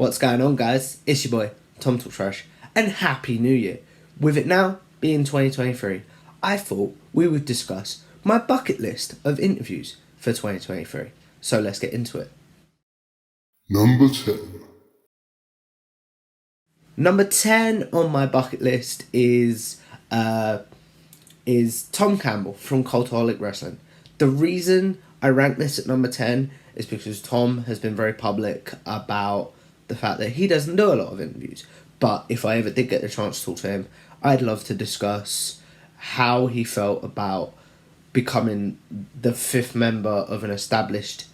What's going on, guys? It's your boy, Tom Talk Trash, and Happy New Year. With it now being 2023, I thought we would discuss my bucket list of interviews for 2023. So let's get into it. Number 10. Number 10 on my bucket list is Tom Campbell from Cultaholic Wrestling. The reason I rank this at number 10 is because Tom has been very public about the fact that he doesn't do a lot of interviews. But if I ever did get the chance to talk to him, I'd love to discuss how he felt about becoming the fifth member of an established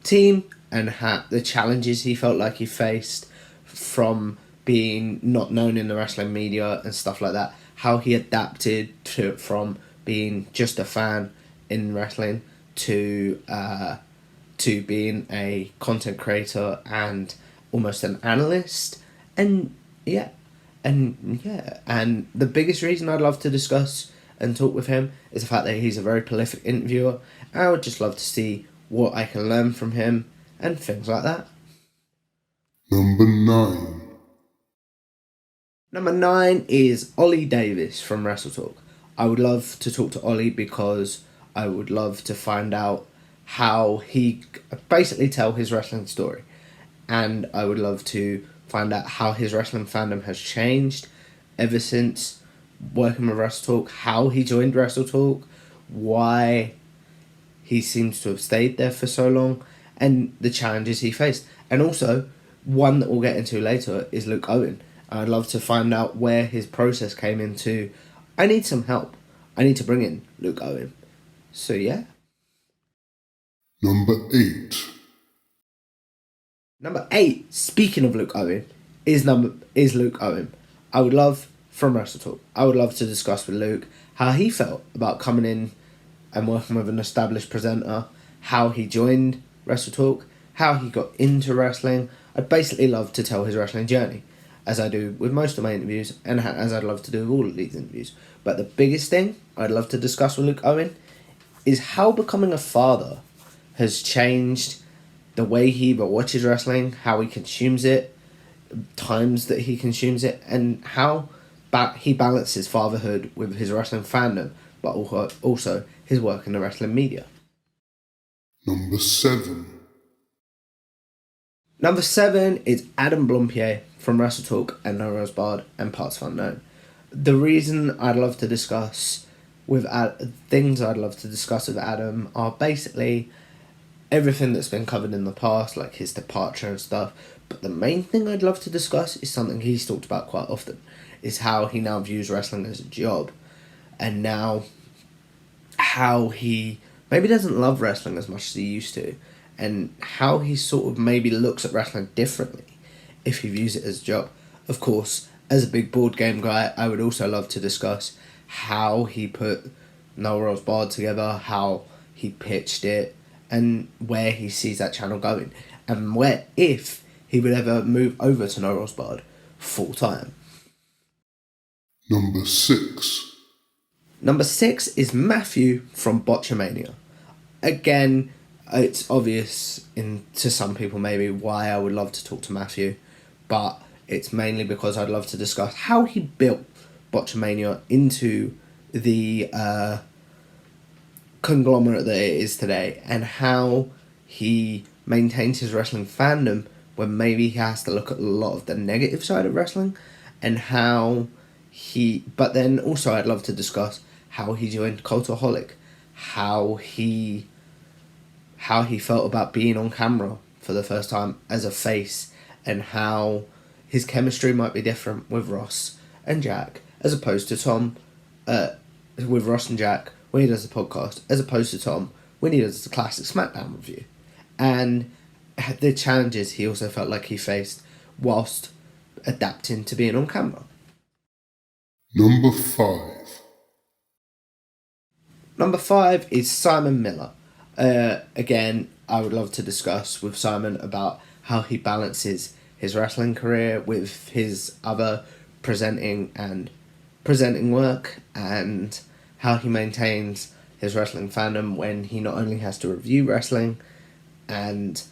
team and the challenges he felt like he faced from being not known in the wrestling media and stuff like that. How he adapted from being just a fan in wrestling to being a content creator and almost an analyst. And the biggest reason I'd love to discuss and talk with him is the fact that he's a very prolific interviewer. I would just love to see what I can learn from him and things like that. Number 9. Number 9 is Oli Davis from Wrestle Talk. I would love to talk to Oli because I would love to find out how he basically tell his wrestling story. And I would love to find out how his wrestling fandom has changed ever since working with Wrestle Talk, how he joined Wrestle Talk, why he seems to have stayed there for so long, and the challenges he faced. And also, one that we'll get into later is Luke Owen. I'd love to find out where his process came into, I need some help. I need to bring in Luke Owen. So yeah. Number 8. Number 8, speaking of Luke Owen, is Luke Owen. I would love, from Wrestle Talk, I would love to discuss with Luke how he felt about coming in and working with an established presenter, how he joined Wrestle Talk, how he got into wrestling. I'd basically love to tell his wrestling journey, as I do with most of my interviews, and as I'd love to do with all of these interviews. But the biggest thing I'd love to discuss with Luke Owen is how becoming a father has changed the way he either watches wrestling, how he consumes it, times that he consumes it, and how he balances fatherhood with his wrestling fandom, but also his work in the wrestling media. Number 7. Number 7 is Adam Blompier from Wrestle Talk and No Rose Barred and Parts Unknown. The reason I'd love to discuss with things I'd love to discuss with Adam are basically everything that's been covered in the past, like his departure and stuff. But the main thing I'd love to discuss is something he's talked about quite often, is how he now views wrestling as a job, and now how he maybe doesn't love wrestling as much as he used to, and how he sort of maybe looks at wrestling differently if he views it as a job. Of course, as a big board game guy, I would also love to discuss how he put No Rose Barred together, how he pitched it, and where he sees that channel going, and where, if he would ever move over to No Rose Barred full time. Number 6. Number 6 is Maffew from Botchamania. Again, it's obvious to some people maybe why I would love to talk to Maffew, but it's mainly because I'd love to discuss how he built Botchamania into the conglomerate that it is today, and how he maintains his wrestling fandom when maybe he has to look at a lot of the negative side of wrestling, and but then also I'd love to discuss how he joined Cultaholic, how he felt about being on camera for the first time as a face, and how his chemistry might be different with Ross and Jack as opposed to Tom, with Ross and Jack when he does the podcast, as opposed to Tom when he does the classic SmackDown review, and the challenges he also felt like he faced whilst adapting to being on camera. Number 5. Number 5 is Simon Miller. Again, I would love to discuss with Simon about how he balances his wrestling career with his other presenting work, and how he maintains his wrestling fandom when he not only has to review wrestling and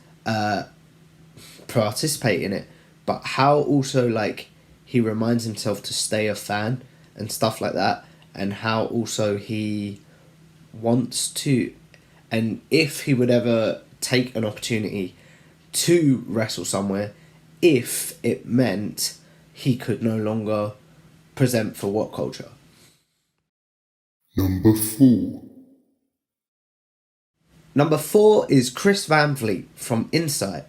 participate in it, but how also like he reminds himself to stay a fan and stuff like that, and how also he wants to, and if he would ever take an opportunity to wrestle somewhere, if it meant he could no longer present for What Culture. Number 4. Number 4 is Chris Van Vilet from Insight.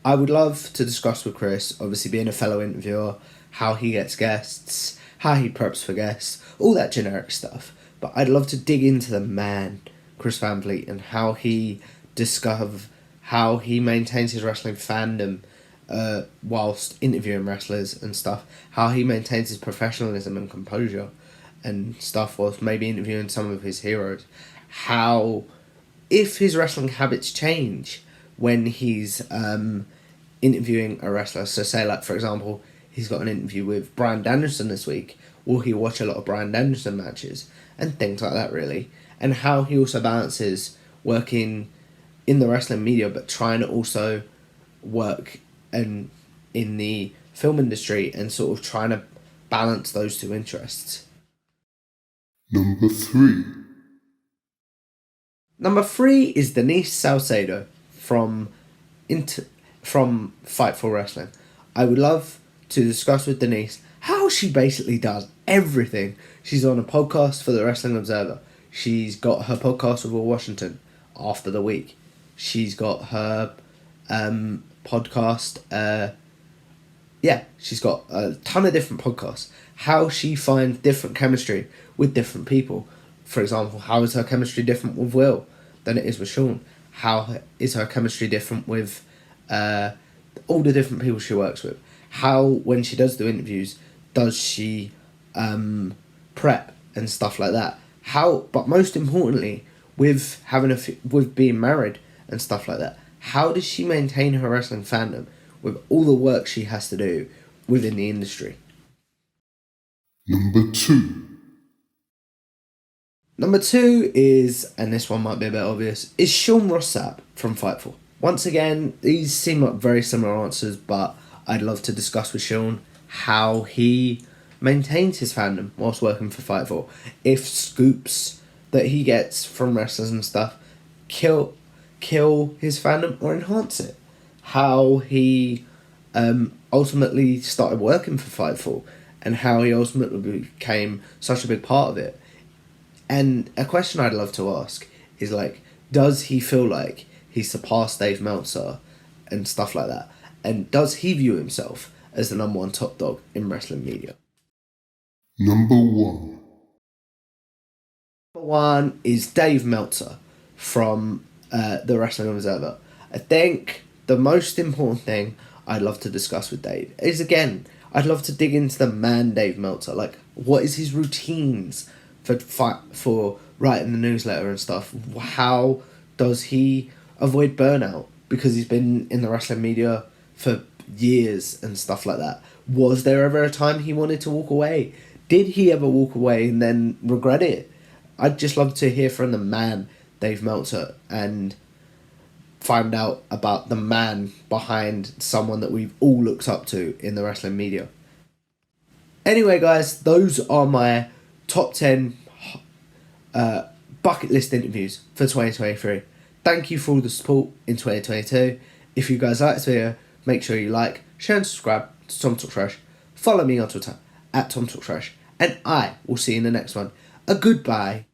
I would love to discuss with Chris, obviously being a fellow interviewer, how he gets guests, how he preps for guests, all that generic stuff. But I'd love to dig into the man, Chris Van Vilet, and how he how he maintains his wrestling fandom whilst interviewing wrestlers and stuff, how he maintains his professionalism and composure and stuff whilst maybe interviewing some of his heroes, how if his wrestling habits change when he's interviewing a wrestler. So say like, for example, he's got an interview with Bryan Danielson this week, will he watch a lot of Bryan Danielson matches and things like that really, and how he also balances working in the wrestling media but trying to also work in the film industry and sort of trying to balance those two interests. Number 3. Number 3 is Denise Salcedo from Fightful Wrestling. I would love to discuss with Denise how she basically does everything. She's on a podcast for the Wrestling Observer. She's got her podcast with Will Washington after the week. She's got her podcast. She's got a ton of different podcasts. How she finds different chemistry with different people. For example, how is her chemistry different with Will than it is with Sean? How is her chemistry different with all the different people she works with? How, when she does do interviews, does she prep and stuff like that? How, but most importantly, with with being married and stuff like that, how does she maintain her wrestling fandom with all the work she has to do within the industry? Number 2. Number 2 is, and this one might be a bit obvious, is Sean Ross Sapp from Fightful. Once again, these seem like very similar answers, but I'd love to discuss with Sean how he maintains his fandom whilst working for Fightful. If scoops that he gets from wrestlers and stuff kill his fandom or enhance it. How he ultimately started working for Fightful and how he ultimately became such a big part of it. And a question I'd love to ask is like, does he feel like he surpassed Dave Meltzer and stuff like that? And does he view himself as the number 1 top dog in wrestling media? Number 1. Number 1 is Dave Meltzer from the Wrestling Observer. I think the most important thing I'd love to discuss with Dave is, again, I'd love to dig into the man Dave Meltzer. Like, what is his routines for writing the newsletter and stuff? How does he avoid burnout? Because he's been in the wrestling media for years and stuff like that. Was there ever a time he wanted to walk away? Did he ever walk away and then regret it? I'd just love to hear from the man, Dave Meltzer, and find out about the man behind someone that we've all looked up to in the wrestling media. Anyway, guys, those are my top 10 bucket list interviews for 2023. Thank you for all the support in 2022. If you guys like this video, make sure you like, share and subscribe to Tom Talk Trash. Follow me on Twitter at Tom Talk Trash. And I will see you in the next one. A goodbye.